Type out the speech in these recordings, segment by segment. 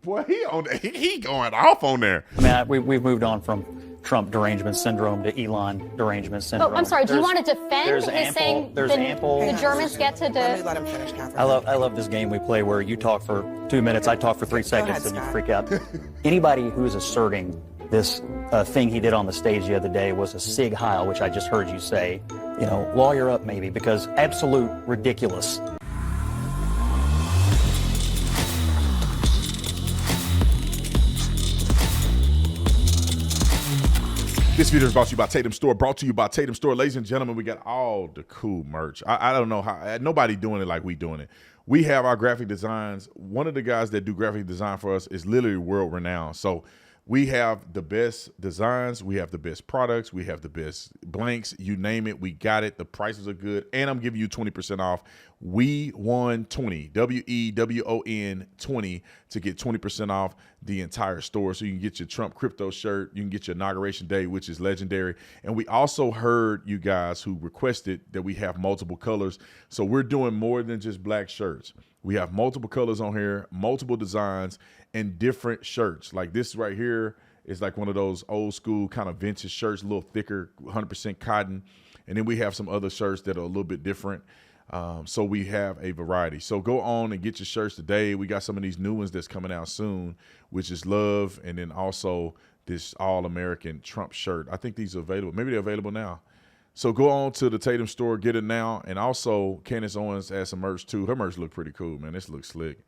Boy, he going off on there. I mean, we've moved on from Trump derangement syndrome to Elon derangement syndrome. Oh, I'm sorry. Do you want to defend his saying the Germans get to Let me let him finish, Catherine. I love this game we play where you talk for 2 minutes, I talk for 3 seconds, and you freak out. Anybody who's asserting this thing he did on the stage the other day was a Sig Heil, which I just heard you say, lawyer up maybe, because absolute ridiculous. This video is brought to you by Tatum Store. Brought to you by Tatum Store. Ladies and gentlemen, we got all the cool merch. I don't know how, nobody doing it like we doing it. We have our graphic designs. One of the guys that do graphic design for us is literally world renowned. So we have the best designs. We have the best products. We have the best blanks. You name it, we got it. The prices are good. And I'm giving you 20% off. We won 20, WEWON 20 to get 20% off the entire store. So you can get your Trump crypto shirt. You can get your inauguration day, which is legendary. And we also heard you guys who requested that we have multiple colors. So we're doing more than just black shirts. We have multiple colors on here, multiple designs, and different shirts. Like this right here is like one of those old school kind of vintage shirts, a little thicker, 100% cotton. And then we have some other shirts that are a little bit different. So we have a variety. So go on and get your shirts today. We got some of these new ones that's coming out soon, which is love. And then also this all-American Trump shirt. I think these are available. Maybe they're available now. So go on to the Tatum Store, get it now. And also Candace Owens has some merch too. Her merch look pretty cool, man. This looks slick.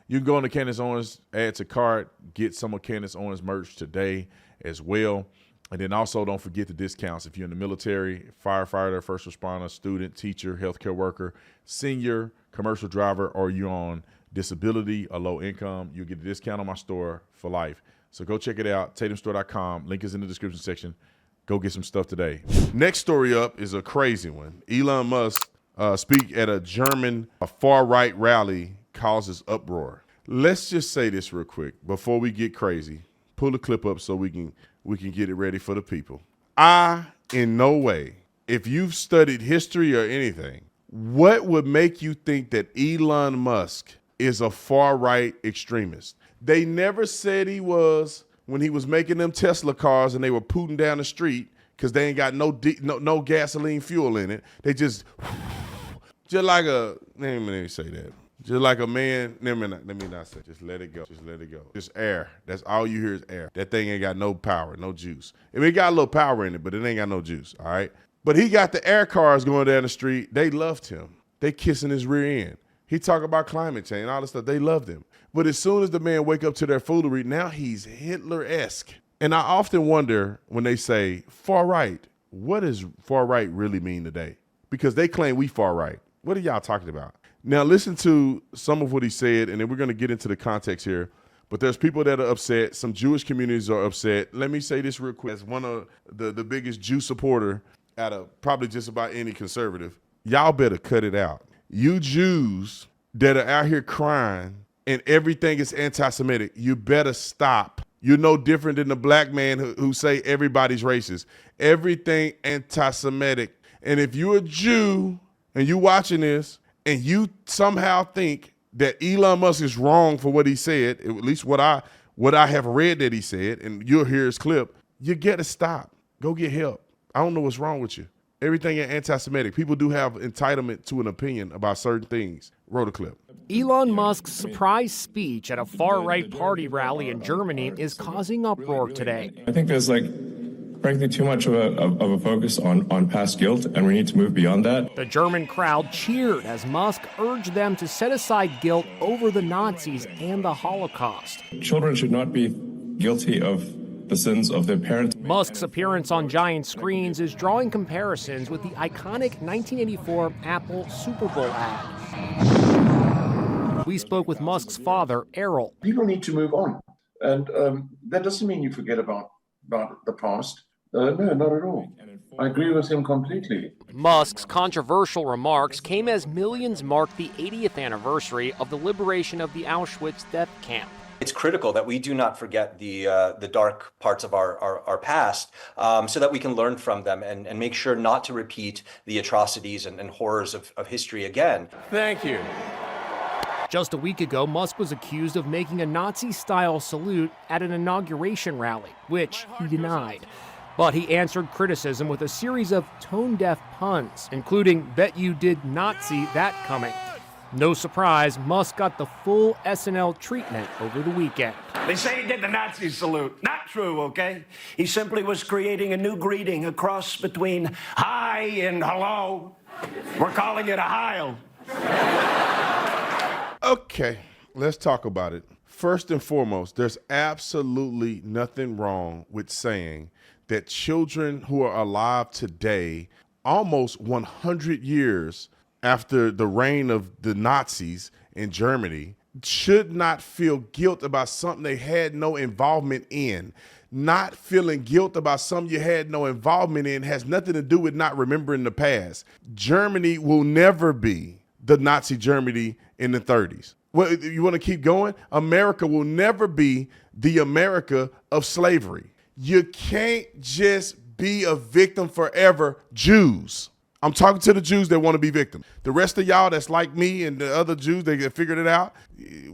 You can go on to Candace Owens, add to cart, get some of Candace Owens merch today as well. And then also don't forget the discounts. If you're in the military, firefighter, first responder, student, teacher, healthcare worker, senior, commercial driver, or you're on disability or low income, you'll get a discount on my store for life. So go check it out, tatumstore.com. Link is in the description section. Go get some stuff today. Next story up is a crazy one. Elon Musk speak at a German far-right rally causes uproar. Let's just say this real quick before we get crazy. Pull the clip up so we can get it ready for the people. In no way, if you've studied history or anything, what would make you think that Elon Musk is a far-right extremist? They never said he was when he was making them Tesla cars and they were pooting down the street because they ain't got no gasoline fuel in it. They just like a, let me say that. Just like a man, let me not say, just let it go. Just let it go. Just air. That's all you hear is air. That thing ain't got no power, no juice. I mean, it got a little power in it, but it ain't got no juice, all right? But he got the air cars going down the street. They loved him. They kissing his rear end. He talk about climate change and all this stuff. They loved him. But as soon as the man wake up to their foolery, now he's Hitler-esque. And I often wonder when they say far right, what does far right really mean today? Because they claim we far right. What are y'all talking about? Now, listen to some of what he said, and then we're going to get into the context here. But there's people that are upset. Some Jewish communities are upset. Let me say this real quick. As one of the biggest Jew supporter out of probably just about any conservative, y'all better cut it out. You Jews that are out here crying and everything is anti-Semitic, you better stop. You're no different than the black man who say everybody's racist. Everything anti-Semitic. And if you're a Jew and you watching this, and you somehow think that Elon Musk is wrong for what he said, at least what I have read that he said, and you'll hear his clip, you got to stop. Go get help. I don't know what's wrong with you. Everything is anti-Semitic. People do have entitlement to an opinion about certain things. Roll the clip. Elon Musk's surprise speech at a far-right party rally in Germany is causing uproar today. I think there's frankly too much of a focus on past guilt, and we need to move beyond that. The German crowd cheered as Musk urged them to set aside guilt over the Nazis and the Holocaust. Children should not be guilty of the sins of their parents. Musk's appearance on giant screens is drawing comparisons with the iconic 1984 Apple Super Bowl ad. We spoke with Musk's father, Errol. People need to move on. And that doesn't mean you forget about the past. No, not at all. I agree with him completely. Musk's controversial remarks came as millions marked the 80th anniversary of the liberation of the Auschwitz death camp. It's critical that we do not forget the dark parts of our past so that we can learn from them and make sure not to repeat the atrocities and horrors of history again. Thank you. Just a week ago, Musk was accused of making a Nazi-style salute at an inauguration rally, which he denied. But he answered criticism with a series of tone-deaf puns, including, "Bet you did not see that coming." No surprise, Musk got the full SNL treatment over the weekend. They say he did the Nazi salute. Not true, okay? He simply was creating a new greeting, a cross between hi and hello. We're calling it a heil. Okay, let's talk about it. First and foremost, there's absolutely nothing wrong with saying that children who are alive today, almost 100 years after the reign of the Nazis in Germany, should not feel guilt about something they had no involvement in. Not feeling guilt about something you had no involvement in has nothing to do with not remembering the past. Germany will never be the Nazi Germany in the 30s. Well, you want to keep going? America will never be the America of slavery. You can't just be a victim forever. Jews. I'm talking to the Jews that want to be victims. The rest of y'all that's like me and the other Jews, they figured it out.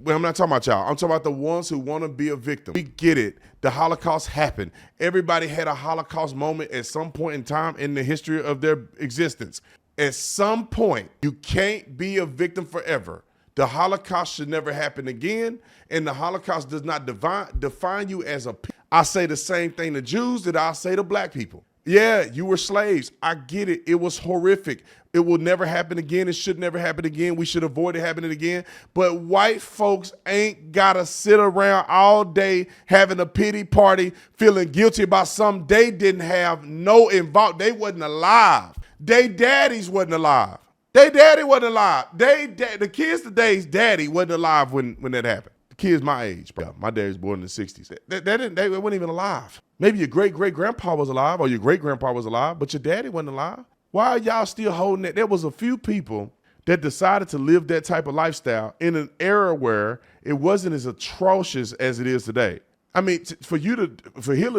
Well, I'm not talking about y'all. I'm talking about the ones who want to be a victim. We get it. The Holocaust happened. Everybody had a Holocaust moment at some point in time in the history of their existence. At some point, you can't be a victim forever. The Holocaust should never happen again, and the Holocaust does not define you as a people. I say the same thing to Jews that I say to black people. Yeah, you were slaves. I get it. It was horrific. It will never happen again. It should never happen again. We should avoid it happening again. But white folks ain't got to sit around all day having a pity party, feeling guilty about something they didn't have no involvement. They wasn't alive. They daddies wasn't alive. They daddy wasn't alive. The kids today's daddy wasn't alive when that happened. The kids my age, bro. My dad was born in the 60s. They weren't even alive. Maybe your great-great-grandpa was alive or your great-grandpa was alive, but your daddy wasn't alive. Why are y'all still holding it? There was a few people that decided to live that type of lifestyle in an era where it wasn't as atrocious as it is today. I mean, for Hitler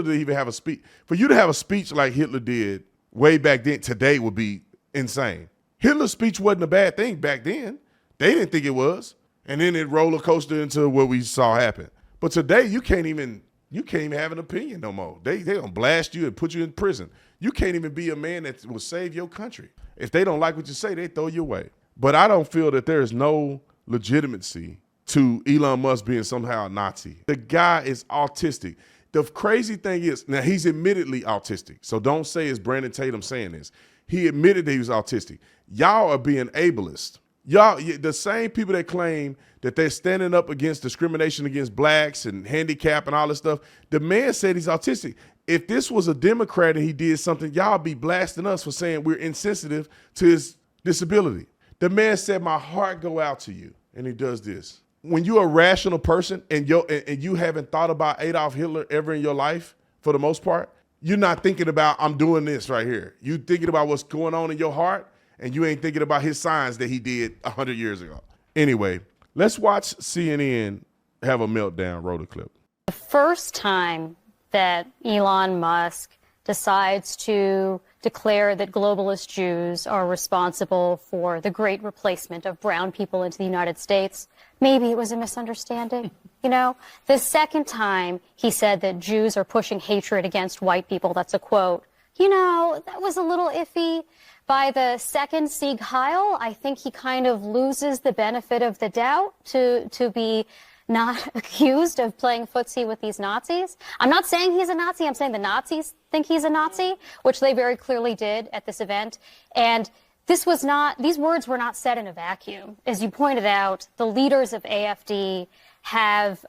to even have a speech, for you to have a speech like Hitler did way back then, today would be insane. Hitler's speech wasn't a bad thing back then. They didn't think it was. And then it roller coastered into what we saw happen. But today, you can't even have an opinion no more. They gonna blast you and put you in prison. You can't even be a man that will save your country. If they don't like what you say, they throw you away. But I don't feel that there is no legitimacy to Elon Musk being somehow a Nazi. The guy is autistic. The crazy thing is, now he's admittedly autistic. So don't say it's Brandon Tatum saying this. He admitted that he was autistic. Y'all are being ableist. Y'all, the same people that claim that they're standing up against discrimination against blacks and handicap and all this stuff, the man said he's autistic. If this was a Democrat and he did something, y'all be blasting us for saying we're insensitive to his disability. The man said, "My heart go out to you," and he does this. When you're a rational person and you haven't thought about Adolf Hitler ever in your life, for the most part, you're not thinking about, I'm doing this right here. You're thinking about what's going on in your heart, and you ain't thinking about his signs that he did 100 years ago. Anyway, let's watch CNN have a meltdown. Roll the clip. The first time that Elon Musk decides to declare that globalist Jews are responsible for the great replacement of brown people into the United States, maybe it was a misunderstanding. You know, the second time he said that Jews are pushing hatred against white people, that's a quote, you know, that was a little iffy. By the second Sieg Heil, I think he kind of loses the benefit of the doubt to be not accused of playing footsie with these Nazis. I'm not saying he's a Nazi. I'm saying the Nazis think he's a Nazi, which they very clearly did at this event. And these words were not said in a vacuum. As you pointed out, the leaders of AfD have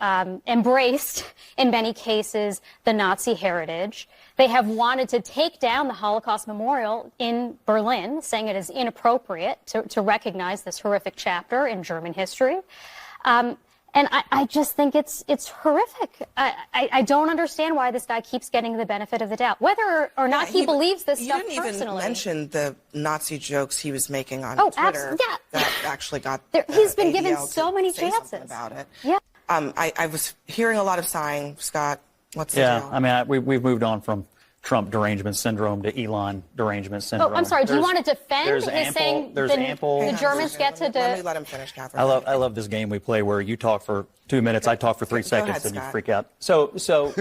embraced, in many cases, the Nazi heritage. They have wanted to take down the Holocaust Memorial in Berlin, saying it is inappropriate to recognize this horrific chapter in German history. And I just think it's horrific. I don't understand why this guy keeps getting the benefit of the doubt, whether or not he believes this stuff personally. You didn't even mention the Nazi jokes he was making on Twitter. Yeah. That actually got he's been given ADL so many say chances about it. Yeah. I was hearing a lot of sighing. Scott, what's the deal? I mean, we've moved on from Trump derangement syndrome to Elon derangement syndrome. Oh, I'm sorry. Do you want to defend his saying the Germans get to... Let me let him finish, Catherine. I love this game we play where you talk for 2 minutes, I talk for 3 seconds, ahead, and you Scott. freak out. So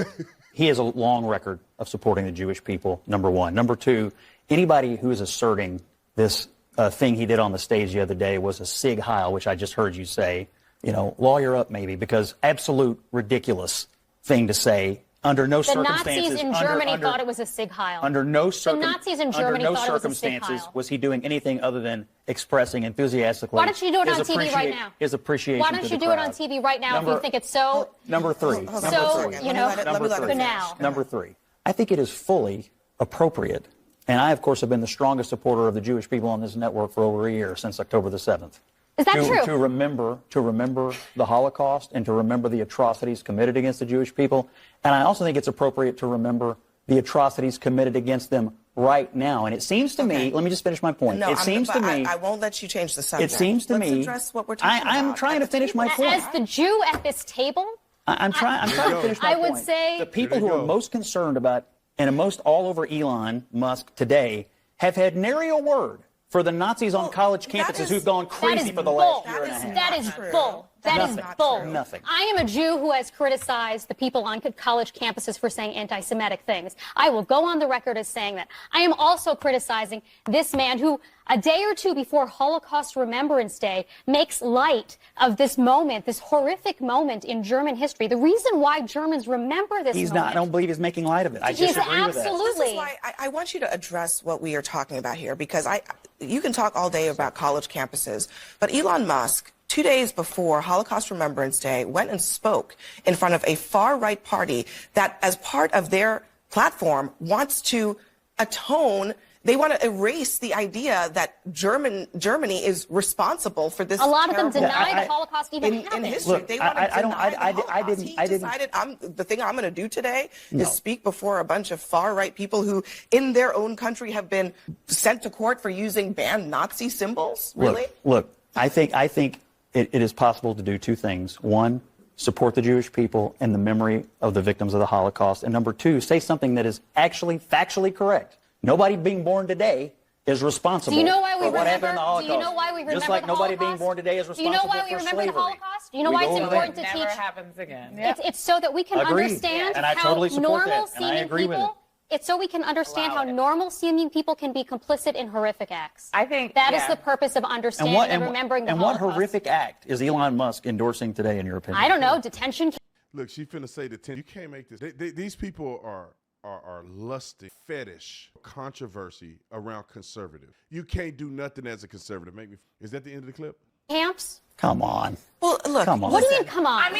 he has a long record of supporting the Jewish people, number one. Number two, anybody who is asserting this thing he did on the stage the other day was a Sig Heil, which I just heard you say, lawyer up maybe, because absolute ridiculous thing to say. Under no circumstances. The Nazis in Germany thought it was a Sig Heil. Under no circumstances was he doing anything other than expressing enthusiastically. Why don't you do it on TV right now? His appreciation. Why don't you do it on TV right now if you think it's so? Number three. Number three. I think it is fully appropriate, and I, of course, have been the strongest supporter of the Jewish people on this network for over a year, since October the 7th. Is that true? To remember the Holocaust and to remember the atrocities committed against the Jewish people. And I also think it's appropriate to remember the atrocities committed against them right now. And it seems to me, let me just finish my point. No, I won't let you change the subject. It seems to Let's me. address what we're talking about. I'm trying to finish my point. As the Jew at this table, I'm trying to finish my point. I would say the people who are most concerned about and most all over Elon Musk today have had nary a word for the Nazis on college campuses who've gone crazy for the last year and a half. That is bull. That is bull. Nothing. I am a Jew who has criticized the people on college campuses for saying anti-Semitic things. I will go on the record as saying that. I am also criticizing this man who, a day or two before Holocaust Remembrance Day, makes light of this moment, this horrific moment in German history. The reason why Germans remember this moment. I don't believe he's making light of it. I disagree with that. Absolutely. This is why I want you to address what we are talking about here, because you can talk all day about college campuses, but Elon Musk, 2 days before Holocaust Remembrance Day, went and spoke in front of a far-right party that, as part of their platform, wants to atone. They want to erase the idea that Germany is responsible for this. A lot of them deny the Holocaust even happened. In history. Look, they want to deny the Holocaust. I didn't. The thing I'm going to do today is speak before a bunch of far-right people who, in their own country, have been sent to court for using banned Nazi symbols. Really? Look. I think it is possible to do two things. One, support the Jewish people and the memory of the victims of the Holocaust. And number two, say something that is actually factually correct. Nobody being born today is responsible for what happened in the Holocaust. Do you know why we remember Just like the nobody Holocaust? being born today is responsible for slavery. Do you know why we remember the Holocaust? Do you know why it's important to teach? Never happens again. It's so that we can understand and I how totally support normal that, and I seeming agree with it. people. It's so we can understand how normal seeming people can be complicit in horrific acts. I think that is the purpose of understanding and remembering the Holocaust. And what horrific act is Elon Musk endorsing today, in your opinion? I don't know. Detention. Look, she finna say detention. You can't make this. These people are lusting, fetish, controversy around conservative. You can't do nothing as a conservative. Is that the end of the clip? Camps. Come on. Well, look. Come on. What do you mean? Come on. I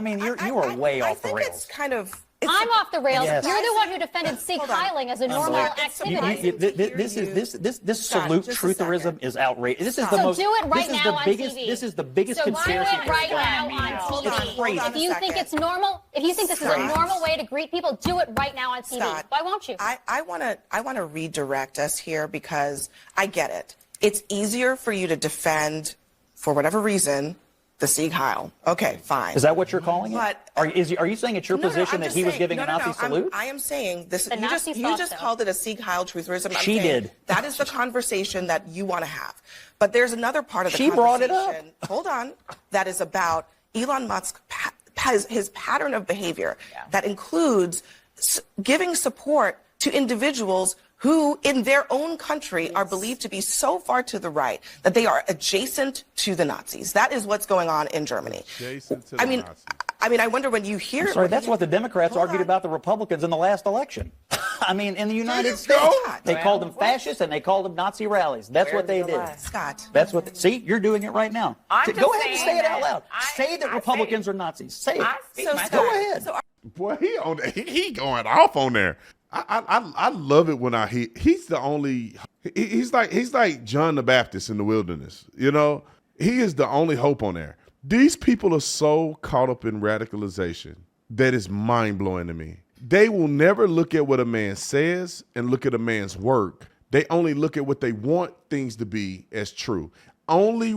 mean, you are way off the rails. I think it's kind of. I'm off the rails. Yes. You're the one who defended Sig Heiling as a normal activity. This salute trutherism is outrageous. This is the most. So do it right now on TV. This is the biggest so conspiracy. Do it right now on TV. It's crazy. If you think it's normal, if you think this is a normal way to greet people, do it right now on TV. Scott, why won't you? I want to redirect us here because I get it. It's easier for you to defend, for whatever reason, the Sieg Heil. Okay, fine. Is that what you're calling it? But, are you saying it's your position that he was giving a Nazi salute? I am saying this. You just called it a Sieg Heil trutherism. She did. That is the conversation that you want to have. But there's another part of the conversation. She brought it up. Hold on. That is about Elon Musk, his pattern of behavior that includes giving support to individuals who in their own country are believed to be so far to the right that they are adjacent to the Nazis. That is what's going on in Germany. I mean, I wonder when you hear... I'm sorry, that's what the Democrats argued about the Republicans in the last election. I mean, in the United States, they called them fascists and they called them Nazi rallies. That's what they did. Scott. That's what... See, you're doing it right now. Go ahead and say it out loud. Say that Republicans are Nazis. Say it. Go ahead. Boy, he going off on there. I love it when he's the only he's like John the Baptist in the wilderness. You know, he is the only hope on there. These people are so caught up in radicalization that is mind blowing to me. They will never look at what a man says and look at a man's work. They only look at what they want things to be as true. only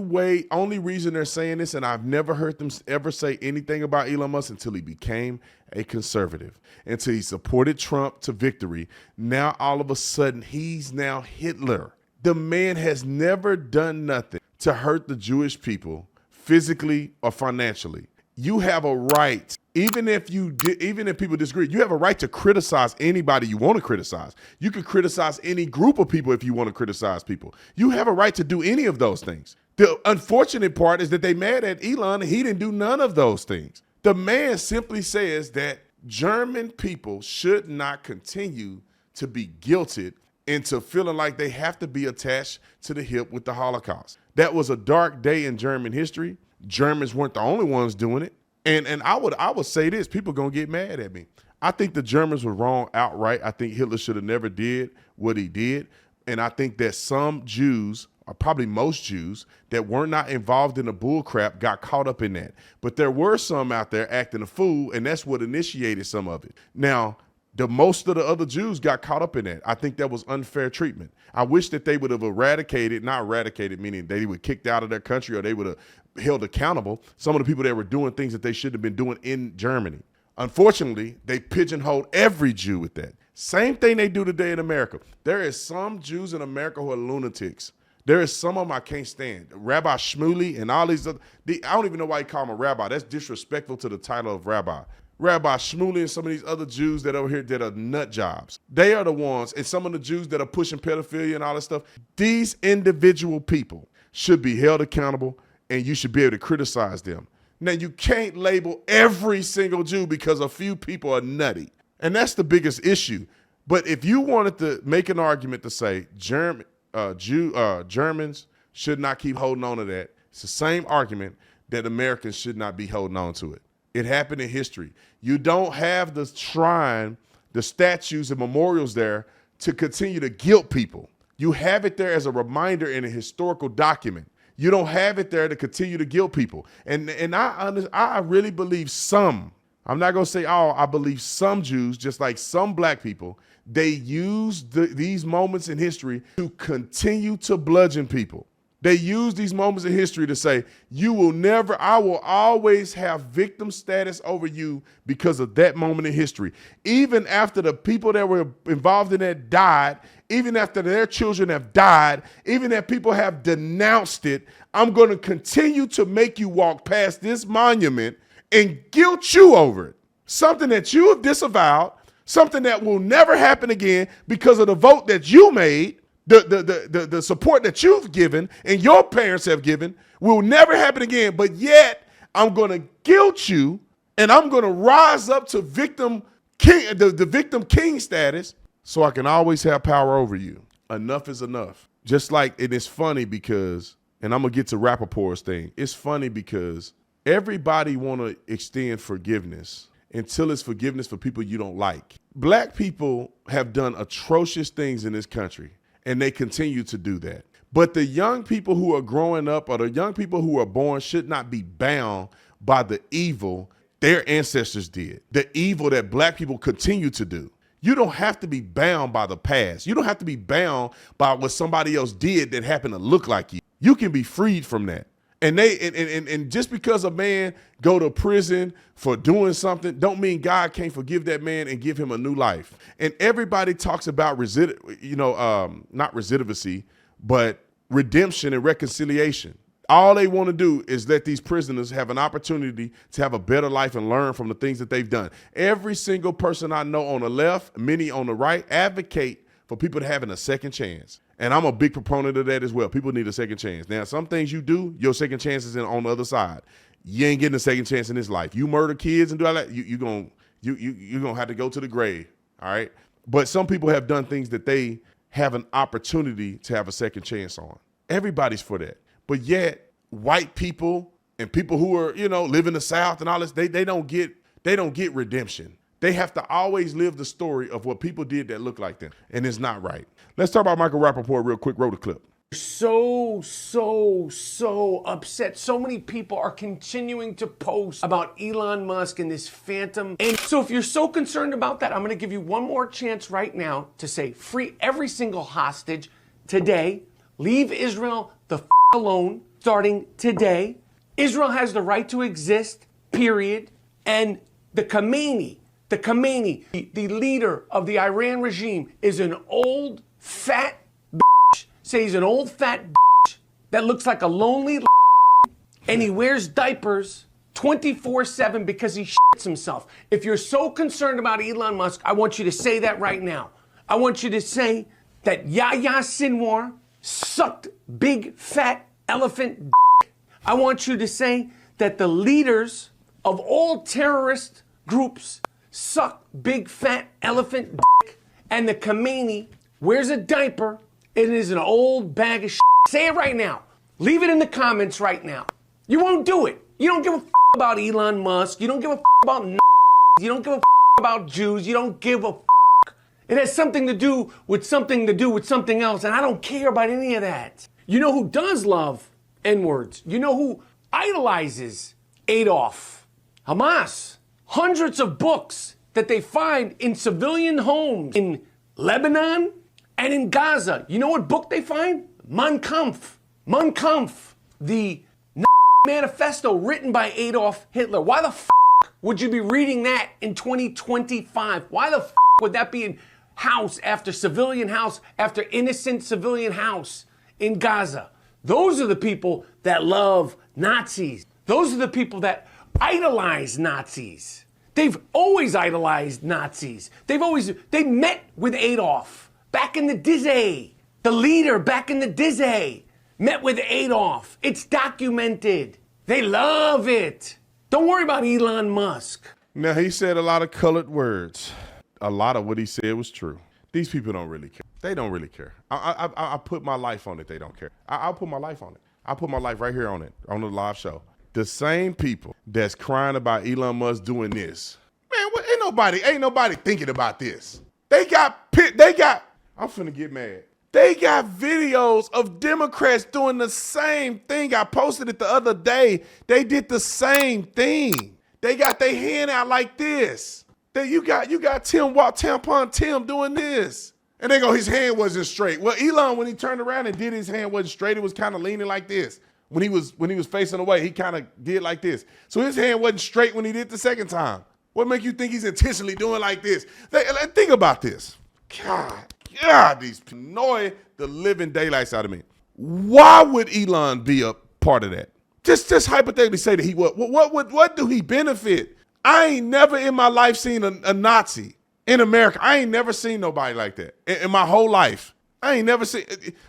reason they're saying this, and I've never heard them ever say anything about Elon Musk until he became a conservative, until he supported Trump to victory. Now, all of a sudden, he's now Hitler. The man has never done nothing to hurt the Jewish people physically or financially. You have a right, even if people disagree, you have a right to criticize anybody you want to criticize. You can criticize any group of people if you want to criticize people. You have a right to do any of those things. The unfortunate part is that they mad at Elon and he didn't do none of those things. The man simply says that German people should not continue to be guilted into feeling like they have to be attached to the hip with the Holocaust. That was a dark day in German history. Germans weren't the only ones doing it. And I would say this, people gonna get mad at me. I think the Germans were wrong outright. I think Hitler should have never did what he did. And I think that some Jews, or probably most Jews, that were not involved in the bull crap got caught up in that. But there were some out there acting a fool, and that's what initiated some of it. Now, most of the other Jews got caught up in that. I think that was unfair treatment. I wish that they would have not eradicated, meaning they were kicked out of their country or they would have held accountable some of the people that were doing things that they should have been doing in Germany. Unfortunately, they pigeonholed every Jew with that. Same thing they do today in America. There is some Jews in America who are lunatics. There is some of them I can't stand. Rabbi Shmuley and all these other, I don't even know why you call him a rabbi. That's disrespectful to the title of rabbi. Rabbi Shmuley and some of these other Jews that over here that are nut jobs. They are the ones, and some of the Jews that are pushing pedophilia and all that stuff. These individual people should be held accountable, and you should be able to criticize them. Now, you can't label every single Jew because a few people are nutty, and that's the biggest issue. But if you wanted to make an argument to say Germans should not keep holding on to that, it's the same argument that Americans should not be holding on to it. It happened in history. You don't have the shrine, the statues and memorials there to continue to guilt people. You have it there as a reminder in a historical document. You don't have it there to continue to guilt people. And I really believe some, I'm not going to say all, I believe some Jews, just like some black people, they use these moments in history to continue to bludgeon people. They use these moments in history to say, I will always have victim status over you because of that moment in history. Even after the people that were involved in that died, even after their children have died, even if people have denounced it, I'm going to continue to make you walk past this monument and guilt you over it. Something that you have disavowed, something that will never happen again because of the vote that you made. The support that you've given and your parents have given will never happen again. But yet I'm going to guilt you and I'm going to rise up to victim king status so I can always have power over you. Enough is enough. Just like it is funny because, and I'm going to get to Rapaport's thing. It's funny because everybody want to extend forgiveness until it's forgiveness for people you don't like. Black people have done atrocious things in this country. And they continue to do that. But the young people who are growing up or the young people who are born should not be bound by the evil their ancestors did, the evil that black people continue to do. You don't have to be bound by the past. You don't have to be bound by what somebody else did that happened to look like you. You can be freed from that. And just because a man go to prison for doing something don't mean God can't forgive that man and give him a new life. And everybody talks about not recidivism, but redemption and reconciliation. All they want to do is let these prisoners have an opportunity to have a better life and learn from the things that they've done. Every single person I know on the left, many on the right, advocate for people to having a second chance. And I'm a big proponent of that as well. People need a second chance. Now, some things you do, your second chance is on the other side. You ain't getting a second chance in this life. You murder kids and do all that, you're gonna have to go to the grave. All right. But some people have done things that they have an opportunity to have a second chance on. Everybody's for that. But yet, white people and people who are, live in the South and all this, they don't get redemption. They have to always live the story of what people did that look like them. And it's not right. Let's talk about Michael Rapaport real quick. Roll the clip. So upset. So many people are continuing to post about Elon Musk and this phantom. And so if you're so concerned about that, I'm going to give you one more chance right now to say free every single hostage today. Leave Israel the alone starting today. Israel has the right to exist, period. And the Khamenei, the leader of the Iran regime, is an old, fat bitch. Say he's an old, fat bitch that looks like a lonely and he wears diapers 24/7 because he shits himself. If you're so concerned about Elon Musk, I want you to say that right now. I want you to say that Yahya Sinwar sucked big, fat elephant dick. I want you to say that the leaders of all terrorist groups suck big, fat elephant dick. And the Khamenei wears a diaper and is an old bag of shit. Say it right now. Leave it in the comments right now. You won't do it. You don't give a about Elon Musk. You don't give a about you don't give a about Jews. You don't give a It has something to do with something else, and I don't care about any of that. You know who does love N-words? You know who idolizes Adolf? Hamas. Hundreds of books that they find in civilian homes in Lebanon and in Gaza. You know what book they find? Mein Kampf. Mein Kampf. The manifesto written by Adolf Hitler. Why the would you be reading that in 2025? Why the would that be in house after civilian house after innocent civilian house in Gaza? Those are the people that love Nazis. Those are the people that idolize Nazis. They've always idolized Nazis. They met with Adolf back in the dizzy. The leader back in the dizzy met with Adolf. It's documented. They love it. Don't worry about Elon Musk. Now, he said a lot of colored words. A lot of what he said was true. These people don't really care. They don't really care. I put my life on it. They don't care. I'll put my life on it. I'll put my life right here on it, on the live show. The same people that's crying about Elon Musk doing this. Man, ain't nobody thinking about this. I'm finna get mad. They got videos of Democrats doing the same thing. I posted it the other day. They did the same thing. They got their hand out like this. You got Tampon Tim doing this. And they go, his hand wasn't straight. Well, Elon, when he turned around and did, his hand wasn't straight. It was kind of leaning like this. When he was facing away, he kind of did like this. So his hand wasn't straight when he did the second time. What make you think he's intentionally doing like this? Think about this. God, these annoy the living daylights out of me. Why would Elon be a part of that? Just hypothetically say that he would. What do he benefit? I ain't never in my life seen a Nazi in America. I ain't never seen nobody like that in my whole life. I ain't never seen,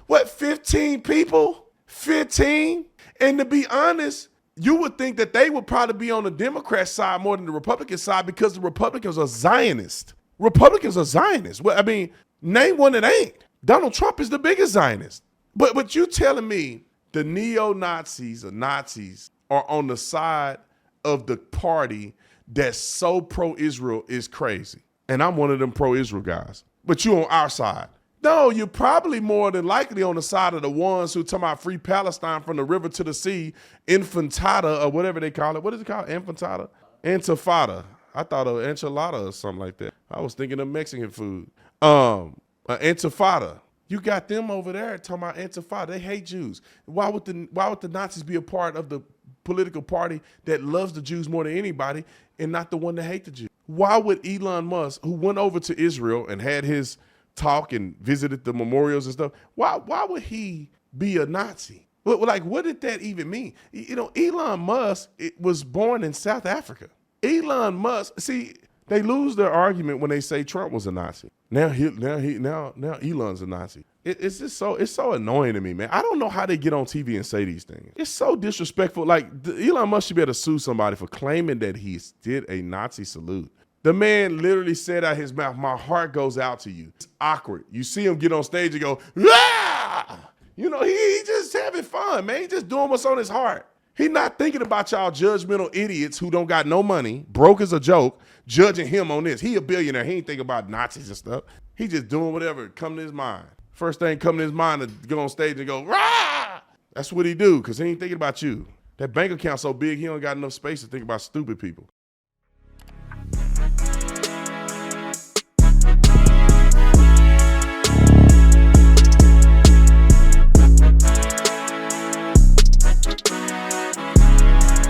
15 people? 15? And to be honest, you would think that they would probably be on the Democrat side more than the Republican side because the Republicans are Zionists. Republicans are Zionists. Well, I mean, name one that ain't. Donald Trump is the biggest Zionist. But you telling me the neo-Nazis or Nazis are on the side of the party that's so pro-Israel is crazy. And I'm one of them pro-Israel guys. But you on our side. No, you're probably more than likely on the side of the ones who talking about free Palestine from the river to the sea, infantada or whatever they call it. What is it called? Infantada? Intifada. I thought of enchilada or something like that. I was thinking of Mexican food. Intifada. You got them over there talking about Intifada. They hate Jews. Why would the Nazis be a part of the political party that loves the Jews more than anybody and not the one that hate the Jews? Why would Elon Musk, who went over to Israel and had his talk and visited the memorials and stuff, why would he be a Nazi? What did that even mean? You know, Elon Musk was born in South Africa. Elon Musk, see, they lose their argument when they say Trump was a Nazi. Now Elon's a Nazi. It's just so annoying to me, man. I don't know how they get on TV and say these things. It's so disrespectful. Like, Elon Musk should be able to sue somebody for claiming that he did a Nazi salute. The man literally said out his mouth, "My heart goes out to you." It's awkward. You see him get on stage and go, "Ah!" You know, he just having fun, man. He just doing what's on his heart. He not thinking about y'all judgmental idiots who don't got no money, broke as a joke, judging him on this. He a billionaire. He ain't thinking about Nazis and stuff. He just doing whatever come to his mind. First thing come to his mind to go on stage and go, "Rah!" That's what he do, because he ain't thinking about you. That bank account so big, he don't got enough space to think about stupid people.